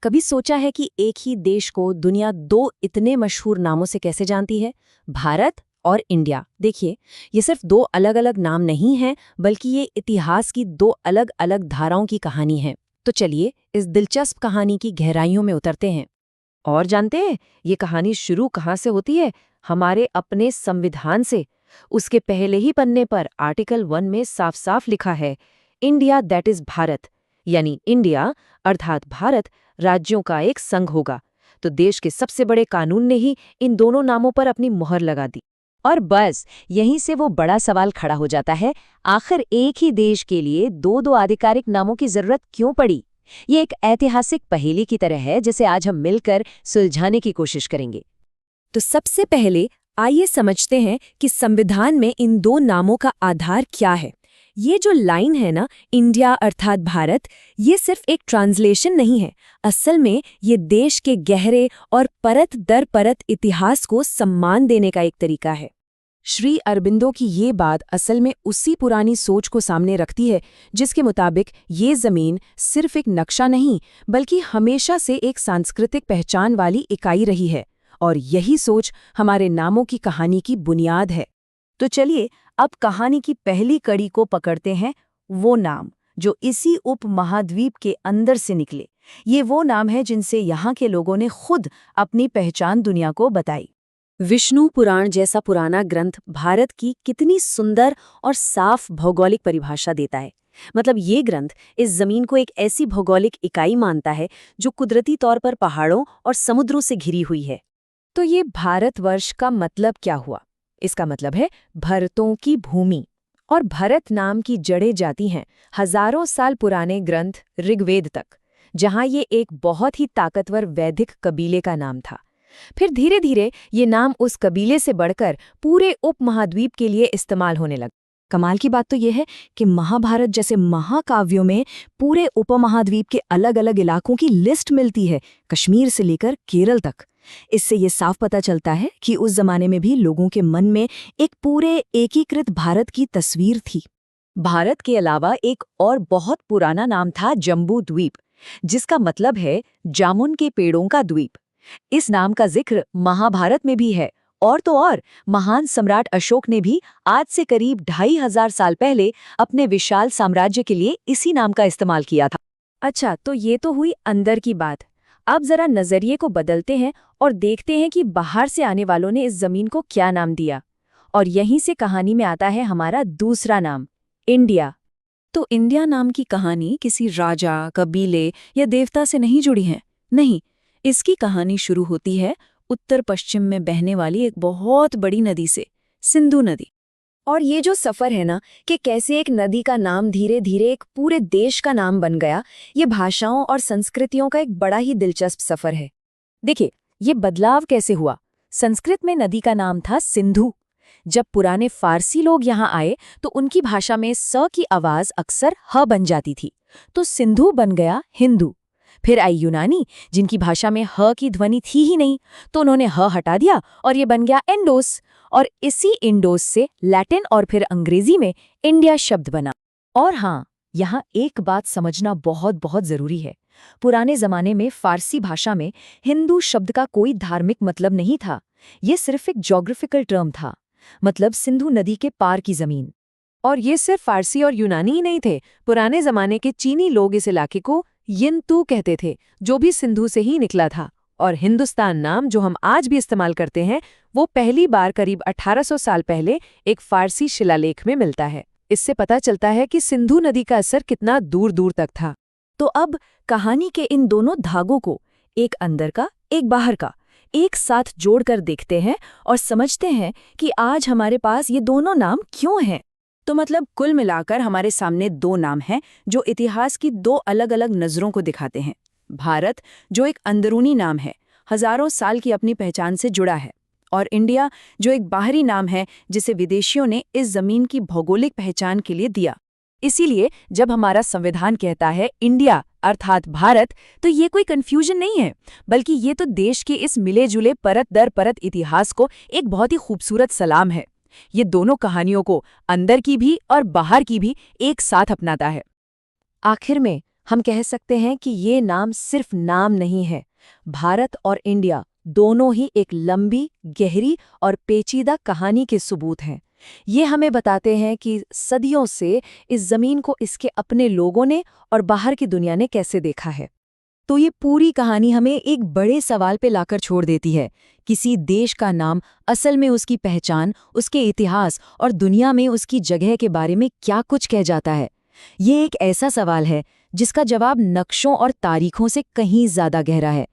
कभी सोचा है कि एक ही देश को दुनिया दो इतने मशहूर नामों से कैसे जानती है? भारत और इंडिया। देखिए, ये सिर्फ दो अलग अलग नाम नहीं हैं, बल्कि ये इतिहास की दो अलग अलग धाराओं की कहानी है। तो चलिए इस दिलचस्प कहानी की गहराइयों में उतरते हैं। और जानते हैं ये कहानी शुरू कहाँ से होती है? हमारे अपने संविधान से। उसके पहले ही पन्ने पर आर्टिकल 1 में साफ साफ लिखा है, इंडिया दैट इज भारत, यानी इंडिया अर्थात भारत राज्यों का एक संघ होगा। तो देश के सबसे बड़े कानून ने ही इन दोनों नामों पर अपनी मुहर लगा दी। और बस यहीं से वो बड़ा सवाल खड़ा हो जाता है, आखिर एक ही देश के लिए दो दो आधिकारिक नामों की जरूरत क्यों पड़ी? ये एक ऐतिहासिक पहेली की तरह है जिसे आज हम मिलकर सुलझाने की कोशिश करेंगे। तो सबसे पहले आइए समझते हैं कि संविधान में इन दो नामों का आधार क्या है। ये जो लाइन है ना, इंडिया अर्थात भारत, ये सिर्फ एक ट्रांसलेशन नहीं है। असल में ये देश के गहरे और परत दर परत इतिहास को सम्मान देने का एक तरीका है। श्री अरबिंदो की ये बात असल में उसी पुरानी सोच को सामने रखती है जिसके मुताबिक ये जमीन सिर्फ एक नक्शा नहीं, बल्कि हमेशा से एक सांस्कृतिक पहचान वाली इकाई रही है। और यही सोच हमारे नामों की कहानी की बुनियाद है। तो चलिए अब कहानी की पहली कड़ी को पकड़ते हैं, वो नाम जो इसी उपमहाद्वीप के अंदर से निकले। ये वो नाम है जिनसे यहाँ के लोगों ने खुद अपनी पहचान दुनिया को बताई। विष्णु पुराण जैसा पुराना ग्रंथ भारत की कितनी सुंदर और साफ भौगोलिक परिभाषा देता है। मतलब ये ग्रंथ इस जमीन को एक ऐसी भौगोलिक इकाई मानता है जो कुदरती तौर पर पहाड़ों और समुद्रों से घिरी हुई है। तो ये भारतवर्ष का मतलब क्या हुआ? इसका मतलब है भरतों की भूमि। और भरत नाम की जड़ें जाती हैं हजारों साल पुराने ग्रंथ ऋग्वेद तक, जहां ये एक बहुत ही ताकतवर वैदिक कबीले का नाम था। फिर धीरे धीरे ये नाम उस कबीले से बढ़कर पूरे उपमहाद्वीप के लिए इस्तेमाल होने लगा। कमाल की बात तो यह है कि महाभारत जैसे महाकाव्यों में पूरे उपमहाद्वीप के अलग अलग इलाकों की लिस्ट मिलती है, कश्मीर से लेकर केरल तक। इससे ये साफ पता चलता है कि उस जमाने में भी लोगों के मन में एक पूरे एकीकृत भारत की तस्वीर थी। भारत के अलावा एक और बहुत पुराना नाम था जम्बू द्वीप, जिसका मतलब है जामुन के पेड़ों का द्वीप। इस नाम का जिक्र महाभारत में भी है। और तो और महान सम्राट अशोक ने भी आज से करीब 2500 साल पहले अपने विशाल साम्राज्य के लिए इसी नाम का इस्तेमाल किया था। अच्छा, तो ये तो हुई अंदर की बात। अब जरा नजरिए को बदलते हैं और देखते हैं कि बाहर से आने वालों ने इस जमीन को क्या नाम दिया। और यहीं से कहानी में आता है हमारा दूसरा नाम, इंडिया। तो इंडिया नाम की कहानी किसी राजा, कबीले या देवता से नहीं जुड़ी है। नहीं, इसकी कहानी शुरू होती है उत्तर पश्चिम में बहने वाली एक बहुत बड़ी नदी से, सिंधु नदी। और ये जो सफर है ना, कि कैसे एक नदी का नाम धीरे धीरे एक पूरे देश का नाम बन गया, ये भाषाओं और संस्कृतियों का एक बड़ा ही दिलचस्प सफर है। देखिए, ये बदलाव कैसे हुआ। संस्कृत में नदी का नाम था सिंधु। जब पुराने फारसी लोग यहाँ आए तो उनकी भाषा में स की आवाज अक्सर ह बन जाती थी, तो सिंधु बन गया हिंदू। फिर आई यूनानी, जिनकी भाषा में ह की ध्वनि थी ही नहीं, तो उन्होंने ह हटा दिया और ये बन गया इंडोस। और इसी इंडोस से लैटिन और फिर अंग्रेजी में इंडिया शब्द बना। और हाँ, यहाँ एक बात समझना बहुत बहुत जरूरी है। पुराने जमाने में फारसी भाषा में हिंदू शब्द का कोई धार्मिक मतलब नहीं था। ये सिर्फ एक ज्योग्राफिकल टर्म था, मतलब सिंधु नदी के पार की जमीन। और ये सिर्फ फारसी और यूनानी ही नहीं थे। पुराने जमाने के चीनी लोग इस इलाके को यिंतू कहते थे, जो भी सिंधु से ही निकला था। और हिंदुस्तान नाम जो हम आज भी इस्तेमाल करते हैं, वो पहली बार करीब 1800 साल पहले एक फारसी शिलालेख में मिलता है। इससे पता चलता है कि सिंधु नदी का असर कितना दूर दूर तक था। तो अब कहानी के इन दोनों धागों को, एक अंदर का एक बाहर का, एक साथ जोड़कर देखते हैं और समझते हैं कि आज हमारे पास ये दोनों नाम क्यों हैं। तो मतलब कुल मिलाकर हमारे सामने दो नाम हैं जो इतिहास की दो अलग अलग नज़रों को दिखाते हैं। भारत जो एक अंदरूनी नाम है, हजारों साल की अपनी पहचान से जुड़ा है, और इंडिया जो एक बाहरी नाम है जिसे विदेशियों ने इस जमीन की भौगोलिक पहचान के लिए दिया। इसीलिए जब हमारा संविधान कहता है इंडिया अर्थात भारत, तो ये कोई कंफ्यूजन नहीं है, बल्कि ये तो देश के इस मिले जुले परत दर परत इतिहास को एक बहुत ही खूबसूरत सलाम है। ये दोनों कहानियों को, अंदर की भी और बाहर की भी, एक साथ अपनाता है। आखिर में हम कह सकते हैं कि ये नाम सिर्फ नाम नहीं है। भारत और इंडिया दोनों ही एक लंबी, गहरी और पेचीदा कहानी के सबूत हैं। ये हमें बताते हैं कि सदियों से इस जमीन को इसके अपने लोगों ने और बाहर की दुनिया ने कैसे देखा है। तो ये पूरी कहानी हमें एक बड़े सवाल पे लाकर छोड़ देती है। किसी देश का नाम असल में उसकी पहचान, उसके इतिहास और दुनिया में उसकी जगह के बारे में क्या कुछ कह जाता है। ये एक ऐसा सवाल है जिसका जवाब नक्शों और तारीखों से कहीं ज्यादा गहरा है।